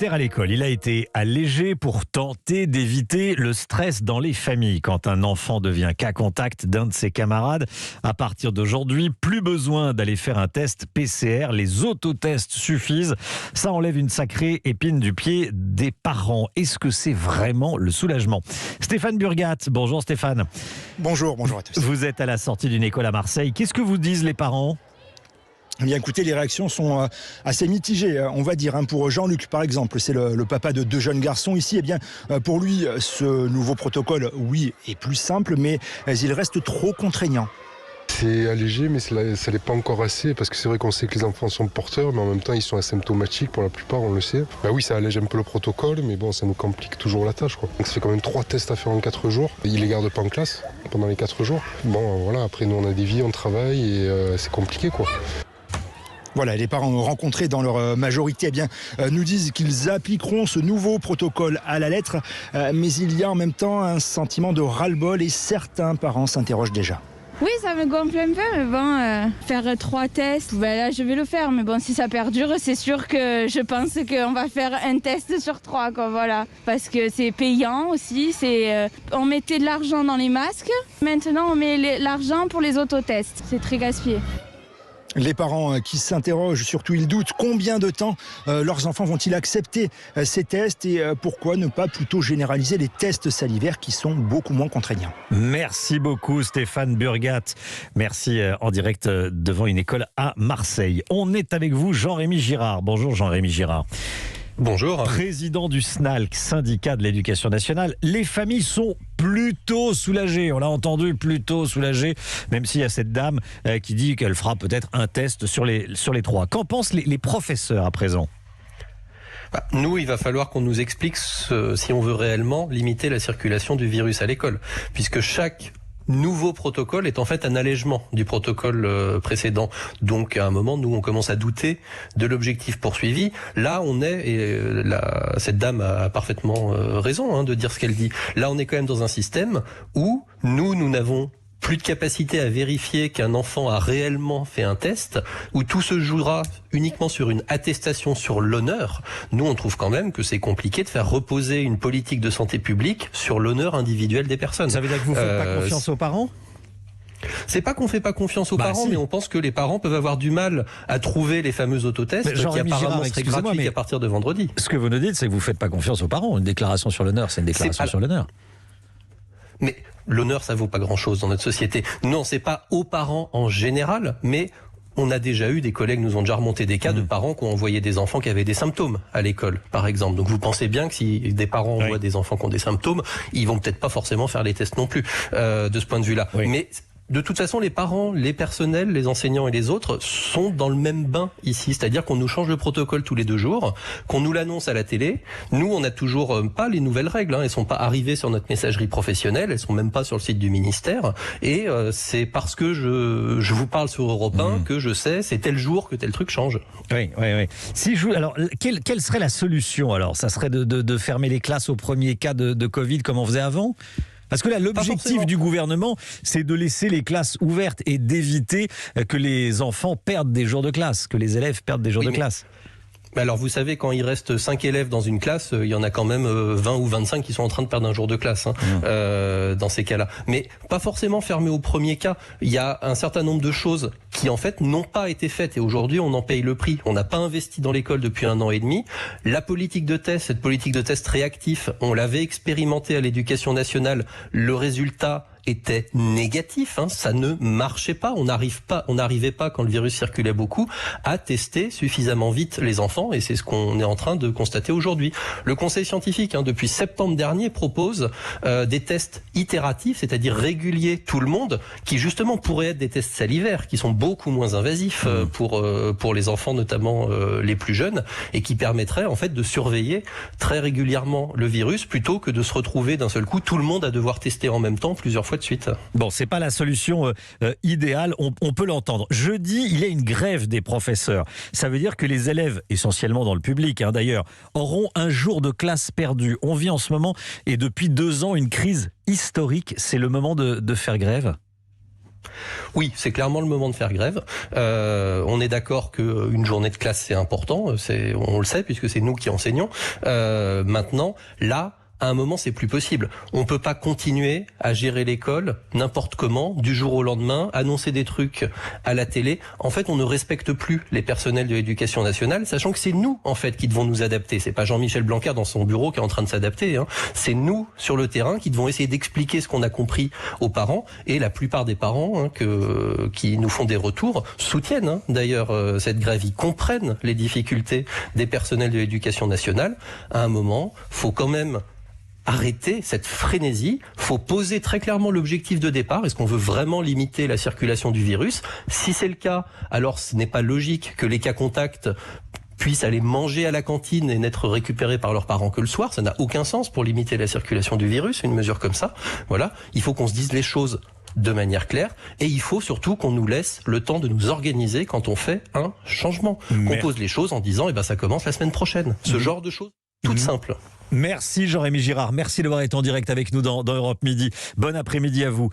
Terre à l'école, il a été allégé pour tenter d'éviter le stress dans les familles. Quand un enfant devient cas contact d'un de ses camarades, à partir d'aujourd'hui, plus besoin d'aller faire un test PCR. Les autotests suffisent. Ça enlève une sacrée épine du pied des parents. Est-ce que c'est vraiment le soulagement ? Stéphane Burgat, bonjour Stéphane. Bonjour à tous. Vous êtes à la sortie d'une école à Marseille. Qu'est-ce que vous disent les parents ? Eh bien, écoutez, les réactions sont assez mitigées, on va dire. Pour Jean-Luc, par exemple, c'est le papa de deux jeunes garçons ici. Eh bien, pour lui, ce nouveau protocole, oui, est plus simple, mais il reste trop contraignant. C'est allégé, mais ça n'est pas encore assez, parce que c'est vrai qu'on sait que les enfants sont porteurs, mais en même temps, ils sont asymptomatiques pour la plupart, on le sait. Bah oui, ça allège un peu le protocole, mais bon, ça nous complique toujours la tâche, quoi. Donc ça fait quand même 3 tests à faire en 4 jours. Ils les gardent pas en classe pendant les 4 jours. Bon, voilà, après, nous, on a des vies, on travaille, et c'est compliqué, quoi. Voilà, les parents rencontrés dans leur majorité eh bien, nous disent qu'ils appliqueront ce nouveau protocole à la lettre, mais il y a en même temps un sentiment de ras-le-bol et certains parents s'interrogent déjà. Oui, ça me gonfle un peu, mais bon, faire 3 tests, là je vais le faire, mais bon, si ça perdure, c'est sûr que je pense qu'on va faire un test sur 3, quoi, voilà. Parce que c'est payant aussi, on mettait de l'argent dans les masques, maintenant on met l'argent pour les autotests, c'est très gaspillé. Les parents qui s'interrogent, surtout ils doutent, combien de temps leurs enfants vont-ils accepter ces tests et pourquoi ne pas plutôt généraliser les tests salivaires qui sont beaucoup moins contraignants. Merci beaucoup Stéphane Burgat. Merci en direct devant une école à Marseille. On est avec vous Jean-Rémy Girard. Bonjour Jean-Rémy Girard. Bonjour. Président du SNALC, syndicat de l'éducation nationale. Les familles sont plutôt soulagées. On l'a entendu, plutôt soulagées, même s'il y a cette dame qui dit qu'elle fera peut-être un test sur les 3. Qu'en pensent les professeurs à présent ? Nous, il va falloir qu'on nous explique si on veut réellement limiter la circulation du virus à l'école, puisque chaque nouveau protocole est en fait un allègement du protocole précédent. Donc à un moment, nous, on commence à douter de l'objectif poursuivi. Là, on est, et cette dame a parfaitement raison de dire ce qu'elle dit, là, on est quand même dans un système où nous n'avons plus de capacité à vérifier qu'un enfant a réellement fait un test, où tout se jouera uniquement sur une attestation sur l'honneur. Nous, on trouve quand même que c'est compliqué de faire reposer une politique de santé publique sur l'honneur individuel des personnes. Ça veut dire que vous ne faites pas confiance aux parents ? C'est pas qu'on fait pas confiance aux parents, mais on pense que les parents peuvent avoir du mal à trouver les fameux autotests qui apparemment seraient gratuits à partir de vendredi. Ce que vous nous dites, c'est que vous faites pas confiance aux parents. Une déclaration sur l'honneur, c'est une déclaration sur l'honneur. Mais l'honneur, ça vaut pas grand-chose dans notre société. Non, c'est pas aux parents en général, mais on a déjà eu des collègues, nous ont déjà remonté des cas de parents qui ont envoyé des enfants qui avaient des symptômes à l'école, par exemple. Donc vous pensez bien que si des parents envoient des enfants qui ont des symptômes, ils vont peut-être pas forcément faire les tests non plus, de ce point de vue-là. Oui. Mais de toute façon, les parents, les personnels, les enseignants et les autres sont dans le même bain ici. C'est-à-dire qu'on nous change le protocole tous les 2 jours, qu'on nous l'annonce à la télé. Nous, on n'a toujours pas les nouvelles règles. Elles sont pas arrivées sur notre messagerie professionnelle. Elles sont même pas sur le site du ministère. Et c'est parce que je vous parle sur Europe 1 que je sais, c'est tel jour que tel truc change. Oui. Alors, quelle serait la solution alors ? Ça serait de fermer les classes au premier cas de Covid comme on faisait avant ? Parce que là, l'objectif du gouvernement, c'est de laisser les classes ouvertes et d'éviter que les enfants perdent des jours de classe, que les élèves perdent des jours de classe. Alors vous savez, quand il reste 5 élèves dans une classe, il y en a quand même 20 ou 25 qui sont en train de perdre un jour de classe dans ces cas-là. Mais pas forcément fermé au premier cas. Il y a un certain nombre de choses qui en fait n'ont pas été faites et aujourd'hui on en paye le prix. On n'a pas investi dans l'école depuis 1 an et demi. La politique de test, cette politique de test réactif, on l'avait expérimentée à l'éducation nationale. Le résultat était négatif, ça ne marchait pas. On n'arrivait pas quand le virus circulait beaucoup à tester suffisamment vite les enfants et c'est ce qu'on est en train de constater aujourd'hui. Le Conseil scientifique, depuis septembre dernier, propose des tests itératifs, c'est-à-dire réguliers tout le monde, qui justement pourraient être des tests salivaires, qui sont beaucoup moins invasifs pour les enfants, notamment les plus jeunes, et qui permettraient en fait de surveiller très régulièrement le virus plutôt que de se retrouver d'un seul coup tout le monde à devoir tester en même temps plusieurs fois de suite. Bon, c'est pas la solution idéale, on peut l'entendre. Jeudi, il y a une grève des professeurs. Ça veut dire que les élèves, essentiellement dans le public d'ailleurs, auront un jour de classe perdu. On vit en ce moment, et depuis 2 ans, une crise historique. C'est le moment de faire grève ? Oui, c'est clairement le moment de faire grève. On est d'accord qu'une journée de classe, c'est important. On le sait puisque c'est nous qui enseignons. Maintenant, là, à un moment, c'est plus possible. On peut pas continuer à gérer l'école n'importe comment, du jour au lendemain, annoncer des trucs à la télé. En fait, on ne respecte plus les personnels de l'éducation nationale, sachant que c'est nous, en fait, qui devons nous adapter. C'est pas Jean-Michel Blanquer dans son bureau qui est en train de s'adapter, hein. C'est nous, sur le terrain, qui devons essayer d'expliquer ce qu'on a compris aux parents. Et la plupart des parents, hein, qui nous font des retours, soutiennent, hein, d'ailleurs, cette grève. Ils comprennent les difficultés des personnels de l'éducation nationale. À un moment, faut quand même arrêter cette frénésie, faut poser très clairement l'objectif de départ. Est-ce qu'on veut vraiment limiter la circulation du virus? Si c'est le cas, alors ce n'est pas logique que les cas contacts puissent aller manger à la cantine et n'être récupérés par leurs parents que le soir. Ça n'a aucun sens pour limiter la circulation du virus, une mesure comme ça. Voilà, il faut qu'on se dise les choses de manière claire et il faut surtout qu'on nous laisse le temps de nous organiser quand on fait un changement. Qu'on pose les choses en disant ça commence la semaine prochaine. Ce genre de choses toutes simples. Merci Jean-Rémy Girard, merci d'avoir été en direct avec nous dans Europe Midi. Bon après-midi à vous.